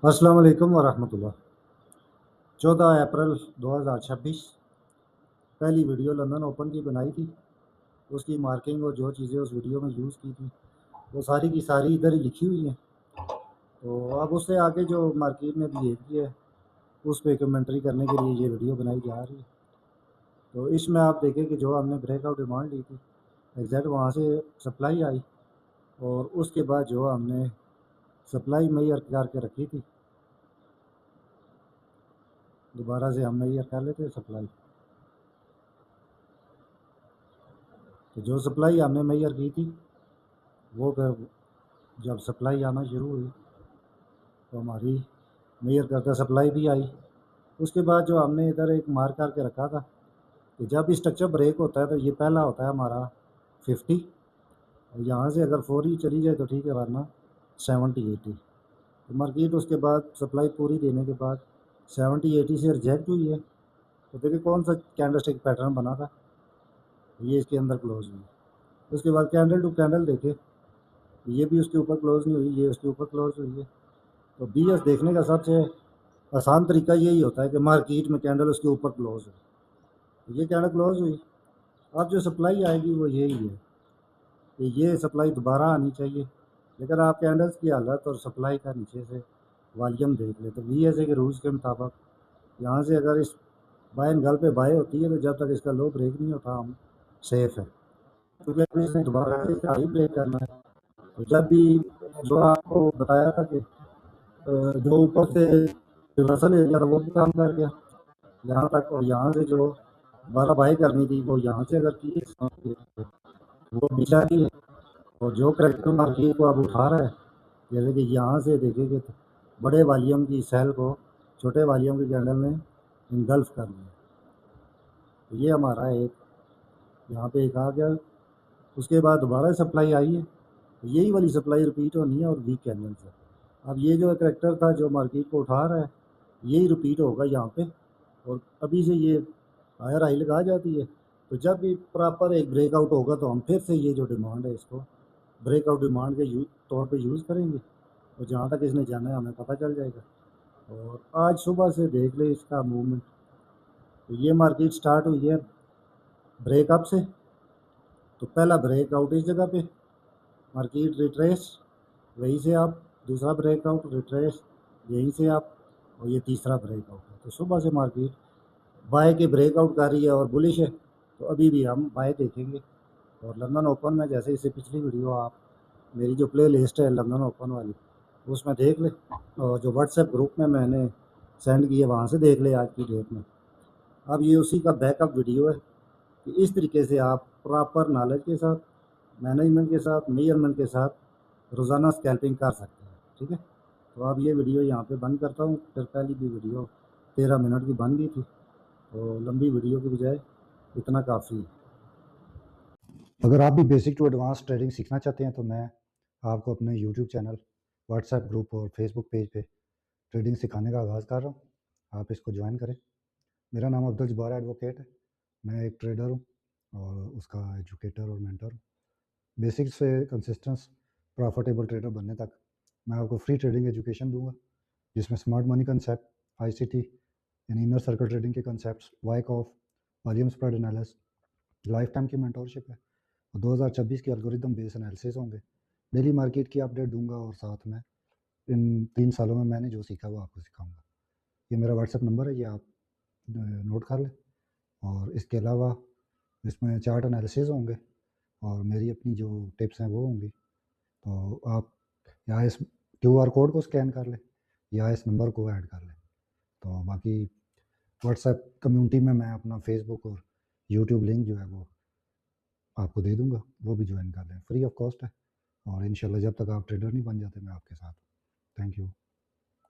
अस्सलाम वालेकुम वरहमतुल्लाह। 14 अप्रैल 2026 पहली वीडियो लंदन ओपन की बनाई थी। उसकी मार्किंग और जो चीज़ें उस वीडियो में यूज़ की थी वो सारी की सारी इधर ही लिखी हुई हैं। तो अब उससे आगे जो मार्केट ने बिहेव किया है उस पे कमेंट्री करने के लिए ये वीडियो बनाई जा रही है। तो इसमें आप देखें कि जो हमने ब्रेकआउट डिमांड ली थी एग्जैक्ट वहाँ से सप्लाई आई और उसके बाद जो हमने सप्लाई मैयर करके रखी थी दोबारा से हम मैयर कर लेते सप्लाई। तो जो सप्लाई हमने मैयर की थी वो फिर जब सप्लाई आना शुरू हुई तो हमारी मैयर करता सप्लाई भी आई। उसके बाद जो हमने इधर एक मार्क करके रखा था कि जब स्ट्रक्चर ब्रेक होता है तो ये पहला होता है हमारा 50 और यहाँ से अगर 4 ही चली जाए तो ठीक है, वरना 70-80। तो मार्केट उसके बाद सप्लाई पूरी देने के बाद 70-80 से रिजेक्ट हुई है। तो देखिए कौन सा कैंडलस्टिक पैटर्न बना था, ये इसके अंदर क्लोज हुई। उसके बाद कैंडल टू कैंडल देखे, ये भी उसके ऊपर क्लोज नहीं हुई, ये उसके ऊपर क्लोज हुई है। तो बीएस देखने का सबसे आसान तरीका यही होता है कि मार्केट में कैंडल उसके ऊपर क्लोज है। तो ये कैंडल क्लोज हुई। अब जो सप्लाई आएगी वो यही है कि ये सप्लाई दोबारा आनी चाहिए। लेकिन आप कैंडल्स की हालत और सप्लाई का नीचे से वॉल्यूम देख ले तो बीएसए के रूल्स के मुताबिक यहाँ से अगर इस बाय एंड गल पे बाय होती है तो जब तक इसका लो ब्रेक नहीं होता हम सेफ है, क्योंकि अभी इसने दोबारा से इसका हाई ब्रेक करना है। तो जब भी जो आपको बताया था कि जो ऊपर से रिवर्सल एरिया था वो भी काम कर गया यहाँ तक, और यहाँ से जो दोबारा बाई करनी थी वो यहाँ से अगर की वो नीचा की है। और जो करेक्टर मार्केट को अब उठा रहा है, जैसे कि यहाँ से देखेंगे तो बड़े वॉल्यूम की सेल को छोटे वॉल्यूम की कैंडल ने इनगल्फ कर लिया। तो ये हमारा एक यहाँ पे एक आ गया। उसके बाद दोबारा सप्लाई आई है, तो यही वाली सप्लाई रिपीट होनी है और वीक कैंडल से। अब ये जो करेक्टर था जो मार्केट को उठा रहा है यही रिपीट होगा यहाँ पे, और अभी से ये हायर हाई लगा जाती है। तो जब भी प्रॉपर एक ब्रेकआउट होगा तो हम फिर से ये जो डिमांड है इसको ब्रेकआउट डिमांड के तौर पे यूज़ करेंगे, और जहाँ तक इसने जाना है हमें पता चल जाएगा। और आज सुबह से देख ले इसका मूवमेंट। तो ये मार्केट स्टार्ट हुई है ब्रेकअप से, तो पहला ब्रेकआउट इस जगह पे, मार्केट रिट्रेस, वहीं से आप दूसरा ब्रेकआउट रिट्रेस, यहीं से आप, और ये तीसरा ब्रेकआउट है। तो सुबह से मार्केट बाय के ब्रेकआउट कर रही है और बुलिश है, तो अभी भी हम बाय देखेंगे। और लंदन ओपन में जैसे इससे पिछली वीडियो आप मेरी जो प्ले लिस्ट है लंदन ओपन वाली उसमें देख ले, और जो व्हाट्सएप ग्रुप में मैंने सेंड किए वहाँ से देख ले आज की डेट में। अब ये उसी का बैकअप वीडियो है कि इस तरीके से आप प्रॉपर नॉलेज के साथ, मैनेजमेंट के साथ, मेजरमेंट के साथ रोज़ाना स्कैल्पिंग कर सकते हैं। ठीक है, तो अब ये वीडियो यहाँ पे बंद करता हूँ। फिर पहली भी वीडियो 13 मिनट की बन गई थी, तो लंबी वीडियो की बजाय इतना काफ़ी है। अगर आप भी बेसिक टू एडवांस ट्रेडिंग सीखना चाहते हैं तो मैं आपको अपने यूट्यूब चैनल, व्हाट्सएप ग्रुप और फेसबुक पेज पे ट्रेडिंग सिखाने का आगाज़ कर रहा हूँ। आप इसको ज्वाइन करें। मेरा नाम अब्दुल जब्बार एडवोकेट है। मैं एक ट्रेडर हूँ और उसका एजुकेटर और मेंटर हूँ। बेसिक से कंसिस्टेंस प्रॉफिटेबल ट्रेडर बनने तक मैं आपको फ्री ट्रेडिंग एजुकेशन दूंगा, जिसमें स्मार्ट मनी कंसेप्ट, आईसीटी यानी इनर सर्कल ट्रेडिंग के कंसेप्ट्स, वाइक of, volume spread analysis, life time की मेंटोरशिप है, और 2026 के एल्गोरिदम बेस एनालिसिस होंगे। डेली मार्केट की अपडेट दूंगा और साथ में इन 3 सालों में मैंने जो सीखा वो आपको सिखाऊंगा। ये मेरा व्हाट्सएप नंबर है, ये आप नोट कर लें। और इसके अलावा इसमें चार्ट एनालिसिस होंगे और मेरी अपनी जो टिप्स हैं वो होंगी। तो आप या इस क्यूआर कोड को स्कैन कर लें या इस नंबर को ऐड कर लें। तो बाकी व्हाट्सएप कम्युनिटी में मैं अपना फेसबुक और यूट्यूब लिंक जो है वो आपको दे दूंगा, वो भी ज्वाइन कर लें, फ्री ऑफ कॉस्ट है। और इंशाल्लाह जब तक आप ट्रेडर नहीं बन जाते मैं आपके साथ हूँ। Thank you.